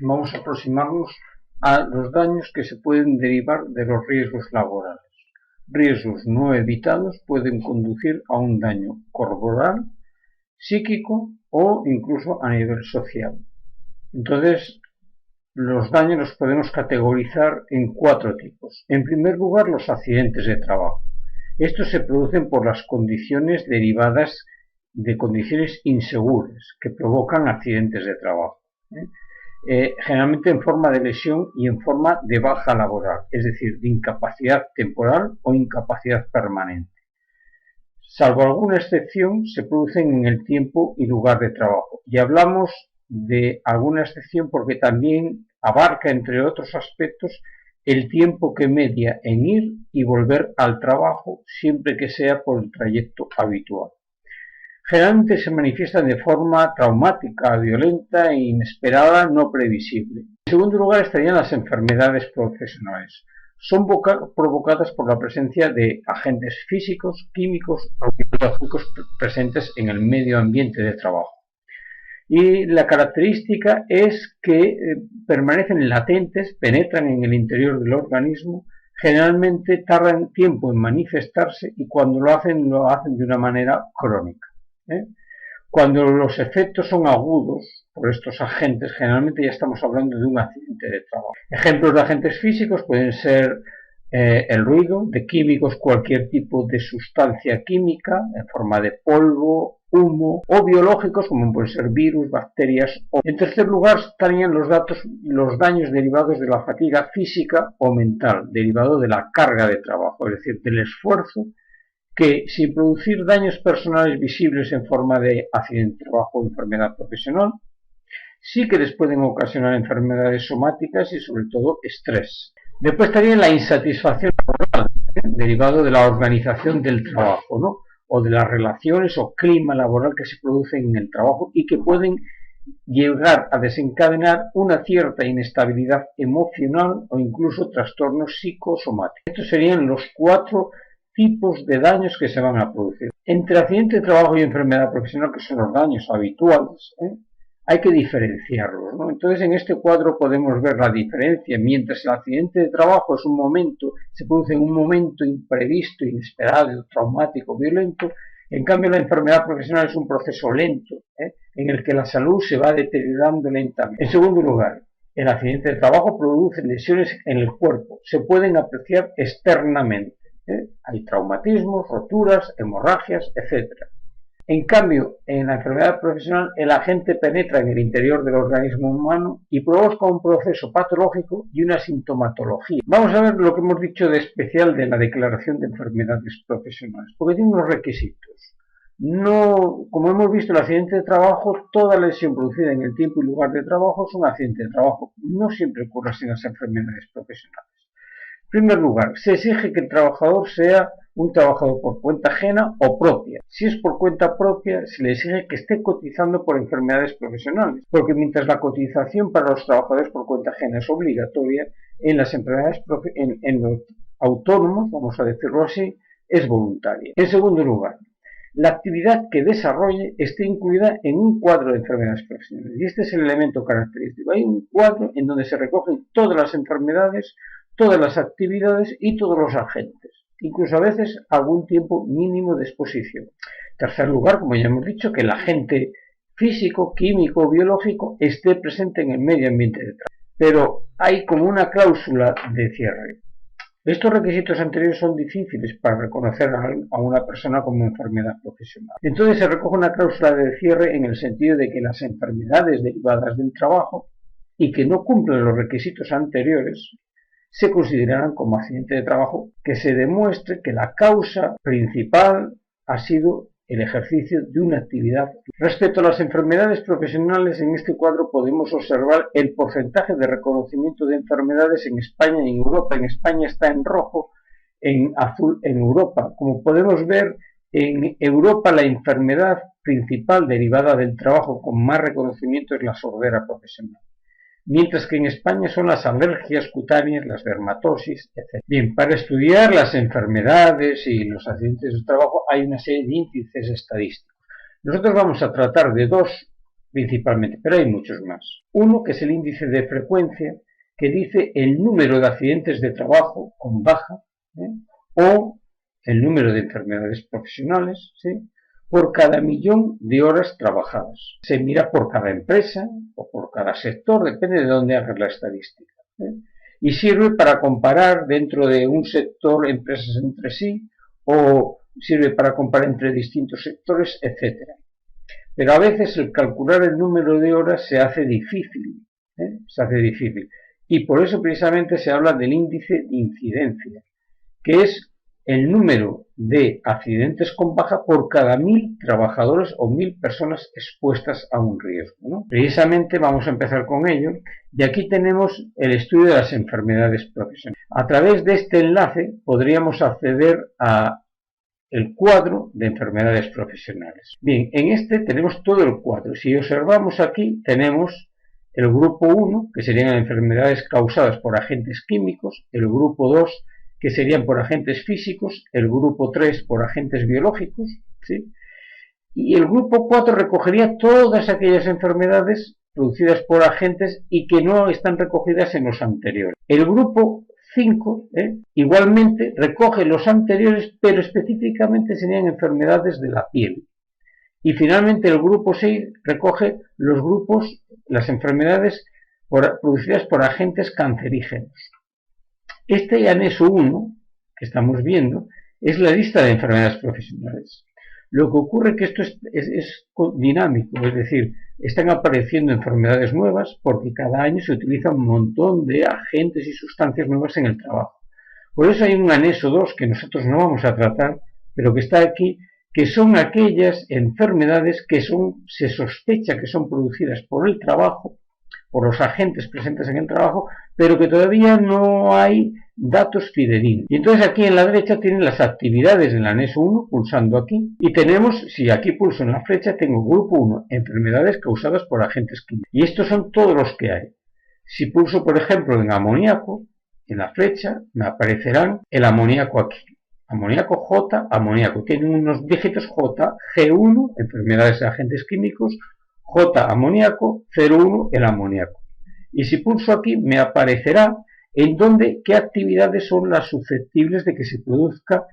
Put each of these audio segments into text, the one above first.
vamos a aproximarnos a los daños que se pueden derivar de los riesgos laborales. Riesgos no evitados pueden conducir a un daño corporal, psíquico o incluso a nivel social. Entonces, los daños los podemos categorizar en 4 tipos. En primer lugar, los accidentes de trabajo. Estos se producen por las condiciones derivadas de condiciones inseguras que provocan accidentes de trabajo. Generalmente en forma de lesión y en forma de baja laboral, es decir, de incapacidad temporal o incapacidad permanente. Salvo alguna excepción, se producen en el tiempo y lugar de trabajo. Y hablamos de alguna excepción porque también abarca, entre otros aspectos, el tiempo que media en ir y volver al trabajo, siempre que sea por el trayecto habitual. Generalmente se manifiestan de forma traumática, violenta e inesperada, no previsible. En segundo lugar estarían las enfermedades profesionales. Son provocadas por la presencia de agentes físicos, químicos o biológicos presentes en el medio ambiente de trabajo. Y la característica es que permanecen latentes, penetran en el interior del organismo, generalmente tardan tiempo en manifestarse y cuando lo hacen de una manera crónica. Cuando los efectos son agudos por estos agentes, generalmente ya estamos hablando de un accidente de trabajo. Ejemplos de agentes físicos pueden ser el ruido, de químicos cualquier tipo de sustancia química en forma de polvo, humo, o biológicos como pueden ser virus, bacterias. En tercer lugar estarían los daños derivados de la fatiga física o mental, derivado de la carga de trabajo, es decir, del esfuerzo que, sin producir daños personales visibles en forma de accidente de trabajo o enfermedad profesional, sí que les pueden ocasionar enfermedades somáticas y sobre todo estrés. Después estaría la insatisfacción laboral, derivado de la organización del trabajo, ¿no? O de las relaciones o clima laboral que se producen en el trabajo y que pueden llegar a desencadenar una cierta inestabilidad emocional o incluso trastornos psicosomáticos. Estos serían los 4 tipos de daños que se van a producir. Entre accidente de trabajo y enfermedad profesional, que son los daños habituales, hay que diferenciarlos, ¿no? Entonces, en este cuadro podemos ver la diferencia. Mientras el accidente de trabajo se produce en un momento imprevisto, inesperado, traumático, violento, en cambio la enfermedad profesional es un proceso lento, en el que la salud se va deteriorando lentamente. En segundo lugar, el accidente de trabajo produce lesiones en el cuerpo, se pueden apreciar externamente. Hay traumatismos, roturas, hemorragias, etc. En cambio, en la enfermedad profesional, el agente penetra en el interior del organismo humano y provoca un proceso patológico y una sintomatología. Vamos a ver lo que hemos dicho de especial de la declaración de enfermedades profesionales, porque tiene unos requisitos. No, como hemos visto, el accidente de trabajo, toda lesión producida en el tiempo y lugar de trabajo es un accidente de trabajo. No siempre ocurre así en las enfermedades profesionales. En primer lugar, se exige que el trabajador sea un trabajador por cuenta ajena o propia. Si es por cuenta propia, se le exige que esté cotizando por enfermedades profesionales, porque mientras la cotización para los trabajadores por cuenta ajena es obligatoria, en las enfermedades en los autónomos, vamos a decirlo así, es voluntaria. En segundo lugar, la actividad que desarrolle esté incluida en un cuadro de enfermedades profesionales. Y este es el elemento característico. Hay un cuadro en donde se recogen todas las enfermedades, todas las actividades y todos los agentes, incluso a veces algún tiempo mínimo de exposición. En tercer lugar, como ya hemos dicho, que el agente físico, químico o biológico esté presente en el medio ambiente de trabajo. Pero hay como una cláusula de cierre. Estos requisitos anteriores son difíciles para reconocer a una persona como enfermedad profesional. Entonces se recoge una cláusula de cierre en el sentido de que las enfermedades derivadas del trabajo y que no cumplen los requisitos anteriores se considerarán como accidente de trabajo que se demuestre que la causa principal ha sido el ejercicio de una actividad. Respecto a las enfermedades profesionales, en este cuadro podemos observar el porcentaje de reconocimiento de enfermedades en España y en Europa. En España está en rojo, en azul en Europa. Como podemos ver, en Europa la enfermedad principal derivada del trabajo con más reconocimiento es la sordera profesional, mientras que en España son las alergias cutáneas, las dermatosis, etc. Bien, para estudiar las enfermedades y los accidentes de trabajo hay una serie de índices estadísticos. Nosotros vamos a tratar de 2 principalmente, pero hay muchos más. Uno que es el índice de frecuencia, que dice el número de accidentes de trabajo con baja, o el número de enfermedades profesionales, por cada millón de horas trabajadas. Se mira por cada empresa o por cada sector, depende de dónde hagas la estadística. Y sirve para comparar dentro de un sector empresas entre sí, o sirve para comparar entre distintos sectores, etc. Pero a veces el calcular el número de horas se hace difícil. Y por eso precisamente se habla del índice de incidencia, que es el número de accidentes con baja por cada 1000 trabajadores o 1000 personas expuestas a un riesgo, ¿no? Precisamente vamos a empezar con ello, y aquí tenemos el estudio de las enfermedades profesionales. A través de este enlace podríamos acceder a el cuadro de enfermedades profesionales. Bien, en este tenemos todo el cuadro. Si observamos aquí, tenemos el grupo 1, que serían enfermedades causadas por agentes químicos, el grupo 2, que serían por agentes físicos, el grupo 3 por agentes biológicos, ¿sí? Y el grupo 4 recogería todas aquellas enfermedades producidas por agentes y que no están recogidas en los anteriores. El grupo 5, igualmente recoge los anteriores, pero específicamente serían enfermedades de la piel. Y finalmente el grupo 6 recoge las enfermedades producidas por agentes cancerígenos. Este anexo 1 que estamos viendo es la lista de enfermedades profesionales. Lo que ocurre es que esto es dinámico, es decir, están apareciendo enfermedades nuevas porque cada año se utiliza un montón de agentes y sustancias nuevas en el trabajo. Por eso hay un anexo 2 que nosotros no vamos a tratar, pero que está aquí, que son aquellas enfermedades que se sospecha que son producidas por el trabajo, por los agentes presentes en el trabajo, pero que todavía no hay datos fidedignos. Y entonces aquí en la derecha tienen las actividades del anexo 1, pulsando aquí, y tenemos, si aquí pulso en la flecha, tengo grupo 1, enfermedades causadas por agentes químicos. Y estos son todos los que hay. Si pulso, por ejemplo, en amoníaco, en la flecha, me aparecerán el amoníaco aquí. Amoníaco J, amoníaco. Tienen unos dígitos J, G1, enfermedades de agentes químicos, J amoníaco, 01 el amoníaco. Y si pulso aquí me aparecerá en donde qué actividades son las susceptibles de que se produzca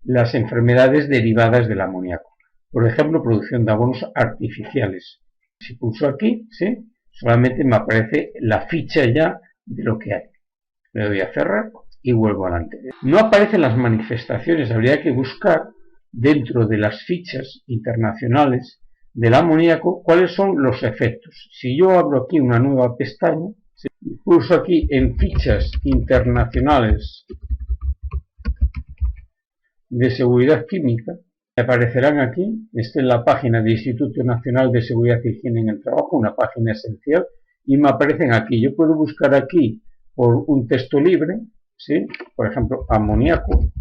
las enfermedades derivadas del amoníaco. Por ejemplo, producción de abonos artificiales. Si pulso aquí, ¿sí?, solamente me aparece la ficha ya de lo que hay. Le doy a cerrar y vuelvo al anterior. No aparecen las manifestaciones, habría que buscar dentro de las fichas internacionales del amoníaco cuáles son los efectos. Si yo abro aquí una nueva pestaña y pulso aquí en fichas internacionales de seguridad química, me aparecerán aquí, esta es la página del Instituto Nacional de Seguridad e Higiene en el Trabajo, una página esencial, y me aparecen aquí. Yo puedo buscar aquí por un texto libre, ¿sí?, por ejemplo, amoníaco,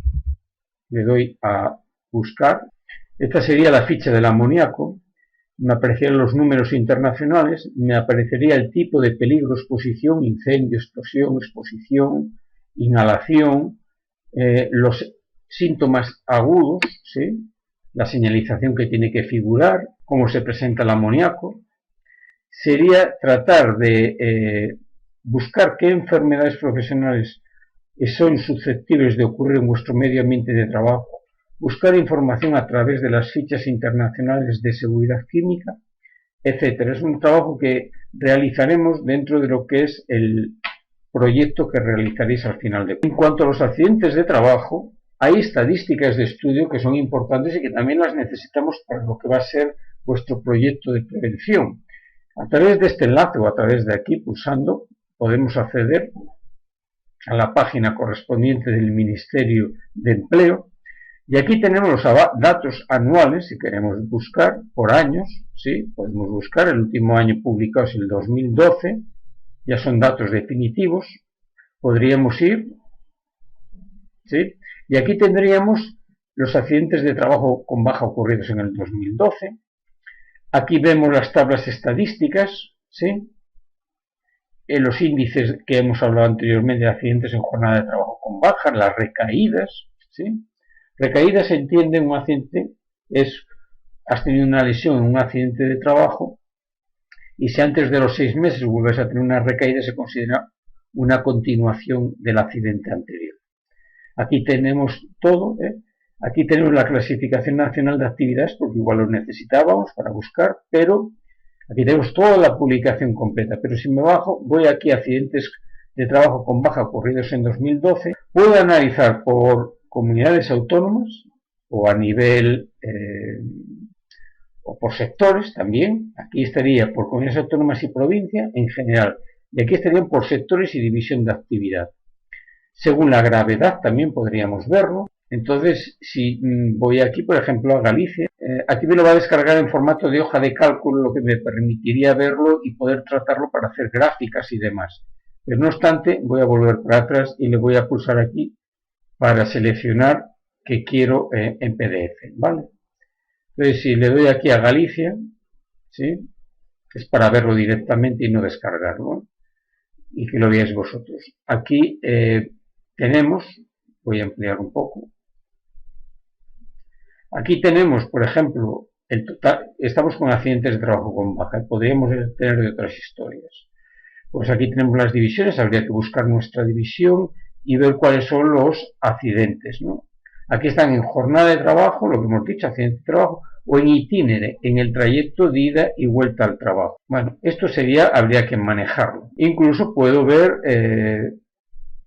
le doy a buscar, esta sería la ficha del amoníaco, me aparecerían los números internacionales, me aparecería el tipo de peligro, exposición, incendio, exposición, inhalación, los síntomas agudos, ¿sí?, la señalización que tiene que figurar, cómo se presenta el amoníaco. Sería tratar de buscar qué enfermedades profesionales son susceptibles de ocurrir en vuestro medio ambiente de trabajo, buscar información a través de las fichas internacionales de seguridad química, etc. Es un trabajo que realizaremos dentro de lo que es el proyecto que realizaréis al final de. En cuanto a los accidentes de trabajo, hay estadísticas de estudio que son importantes y que también las necesitamos para lo que va a ser vuestro proyecto de prevención. A través de este enlace o a través de aquí, pulsando, podemos acceder a la página correspondiente del Ministerio de Empleo. Y aquí tenemos los datos anuales, si queremos buscar por años, ¿sí?, podemos buscar, el último año publicado es el 2012, ya son datos definitivos, podríamos ir, ¿sí?, y aquí tendríamos los accidentes de trabajo con baja ocurridos en el 2012, aquí vemos las tablas estadísticas, ¿sí?, en los índices que hemos hablado anteriormente de accidentes en jornada de trabajo con baja, las recaídas, ¿sí? Recaídas se entiende un accidente es has tenido una lesión en un accidente de trabajo y si antes de los 6 meses vuelves a tener una recaída, se considera una continuación del accidente anterior. Aquí tenemos todo, aquí tenemos la clasificación nacional de actividades, porque igual lo necesitábamos para buscar, pero aquí tenemos toda la publicación completa. Pero si me bajo, voy aquí a accidentes de trabajo con baja ocurridos en 2012, puedo analizar por comunidades autónomas o a nivel o por sectores también. Aquí estaría por comunidades autónomas y provincia en general, y aquí estarían por sectores y división de actividad. Según la gravedad también podríamos verlo. Entonces, si voy aquí, por ejemplo, a Galicia, aquí me lo va a descargar en formato de hoja de cálculo, lo que me permitiría verlo y poder tratarlo para hacer gráficas y demás. Pero no obstante, voy a volver para atrás y le voy a pulsar aquí para seleccionar que quiero en PDF, ¿vale? Entonces, si le doy aquí a Galicia, ¿sí? Es para verlo directamente y no descargarlo, y que lo veáis vosotros. Aquí tenemos, voy a ampliar un poco, aquí tenemos, por ejemplo, el total, estamos con accidentes de trabajo con baja, podríamos tener de otras historias. Pues aquí tenemos las divisiones, habría que buscar nuestra división y ver cuáles son los accidentes, ¿no? Aquí están en jornada de trabajo, lo que hemos dicho, accidente de trabajo, o en itinere, en el trayecto de ida y vuelta al trabajo. Bueno, esto sería, habría que manejarlo. Incluso puedo ver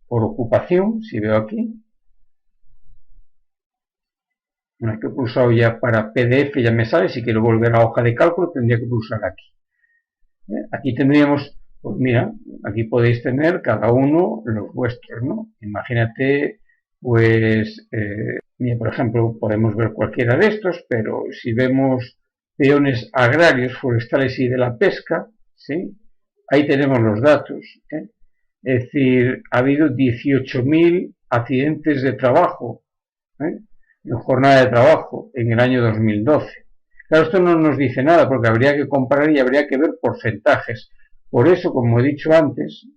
por ocupación, si veo aquí. Una vez que he pulsado ya para PDF ya me sale, si quiero volver a hoja de cálculo tendría que pulsar aquí. Aquí tendríamos, pues mira, aquí podéis tener cada uno los vuestros, ¿no? Imagínate, pues, mira, por ejemplo, podemos ver cualquiera de estos, pero si vemos peones agrarios, forestales y de la pesca, ¿sí? Ahí tenemos los datos, ¿eh? Es decir, ha habido 18.000 accidentes de trabajo, en jornada de trabajo en el año 2012. Claro, esto no nos dice nada porque habría que comparar y habría que ver porcentajes. Por eso, como he dicho antes,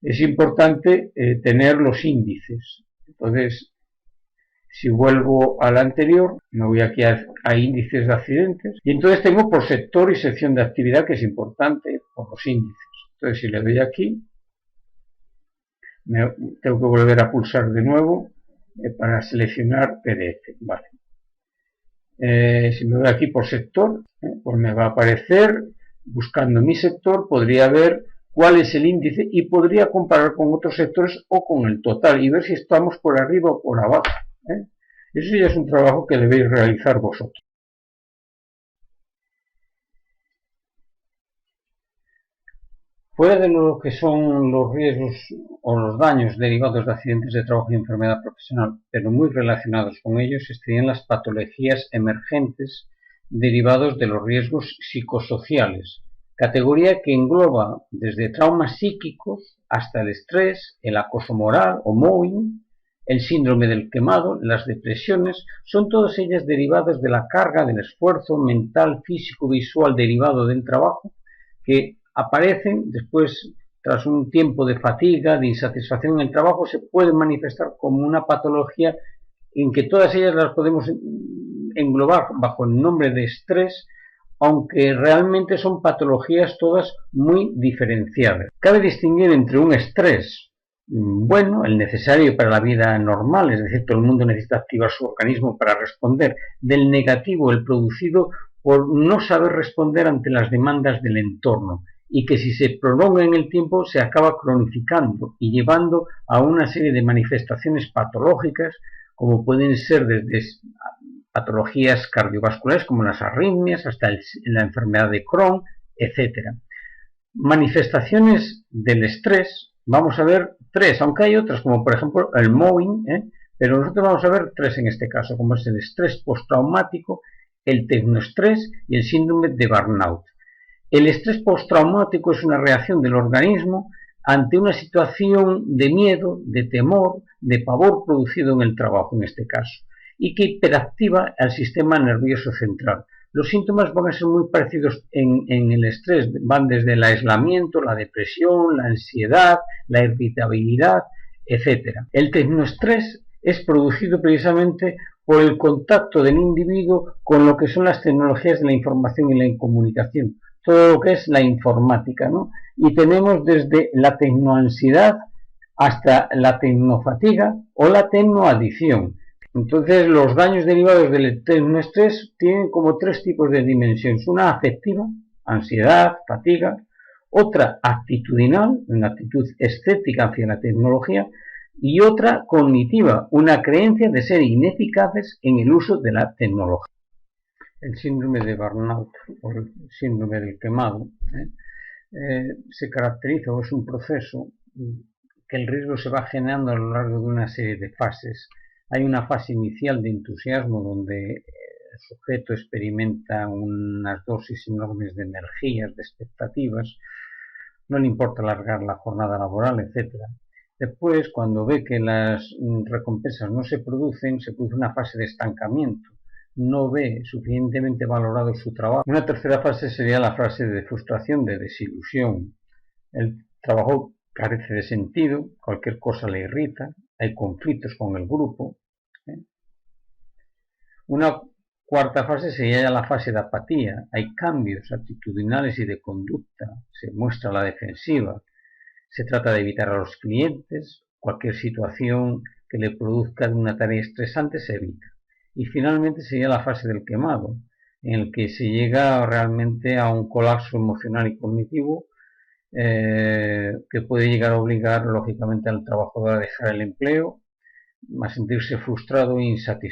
es importante tener los índices. Entonces, si vuelvo al anterior, me voy aquí a índices de accidentes y entonces tengo por sector y sección de actividad, que es importante por los índices. Entonces, si le doy aquí, tengo que volver a pulsar de nuevo para seleccionar PDF. Vale. Si me voy aquí por sector, pues me va a aparecer, buscando mi sector, podría ver cuál es el índice y podría comparar con otros sectores o con el total y ver si estamos por arriba o por abajo. Eso ya es un trabajo que debéis realizar vosotros. Fuera de lo que son los riesgos o los daños derivados de accidentes de trabajo y enfermedad profesional, pero muy relacionados con ellos, estarían las patologías emergentes derivados de los riesgos psicosociales, categoría que engloba desde traumas psíquicos hasta el estrés, el acoso moral o mobbing, el síndrome del quemado, las depresiones, son todas ellas derivadas de la carga del esfuerzo mental, físico, visual derivado del trabajo que aparecen después, tras un tiempo de fatiga, de insatisfacción en el trabajo, se pueden manifestar como una patología en que todas ellas las podemos englobar bajo el nombre de estrés, aunque realmente son patologías todas muy diferenciadas. Cabe distinguir entre un estrés bueno, el necesario para la vida normal, es decir, todo el mundo necesita activar su organismo para responder, del negativo, el producido por no saber responder ante las demandas del entorno, y que si se prolonga en el tiempo se acaba cronificando y llevando a una serie de manifestaciones patológicas, como pueden ser desde patologías cardiovasculares como las arritmias hasta la enfermedad de Crohn, etc. Manifestaciones del estrés, vamos a ver 3, aunque hay otras como por ejemplo el mobbing, pero nosotros vamos a ver 3 en este caso, como es el estrés postraumático, el tecnoestrés y el síndrome de burnout. El estrés postraumático es una reacción del organismo ante una situación de miedo, de temor, de pavor producido en el trabajo en este caso, y que hiperactiva al sistema nervioso central. Los síntomas van a ser muy parecidos en el estrés, van desde el aislamiento, la depresión, la ansiedad, la irritabilidad, etc. El tecnoestrés es producido precisamente por el contacto del individuo con lo que son las tecnologías de la información y la comunicación, todo lo que es la informática, ¿no? Y tenemos desde la tecnoansiedad hasta la tecnofatiga o la tecnoadicción. Entonces, los daños derivados del tecnoestrés tienen como tres tipos de dimensiones. Una afectiva, ansiedad, fatiga. Otra actitudinal, una actitud escéptica hacia la tecnología. Y otra cognitiva, una creencia de ser ineficaces en el uso de la tecnología. El síndrome de burnout o el síndrome del quemado se caracteriza o es un proceso que el riesgo se va generando a lo largo de una serie de fases. Hay una fase inicial de entusiasmo donde el sujeto experimenta unas dosis enormes de energías, de expectativas, no le importa alargar la jornada laboral, etc. Después, cuando ve que las recompensas no se producen, se produce una fase de estancamiento. No ve suficientemente valorado su trabajo. Una tercera fase sería la fase de frustración, de desilusión. El trabajo carece de sentido, cualquier cosa le irrita, hay conflictos con el grupo. Una cuarta fase sería ya la fase de apatía. Hay cambios actitudinales y de conducta, se muestra a la defensiva. Se trata de evitar a los clientes, cualquier situación que le produzca una tarea estresante se evita. Y finalmente sería la fase del quemado, en el que se llega realmente a un colapso emocional y cognitivo que puede llegar a obligar lógicamente al trabajador a dejar el empleo, a sentirse frustrado e insatisfecho.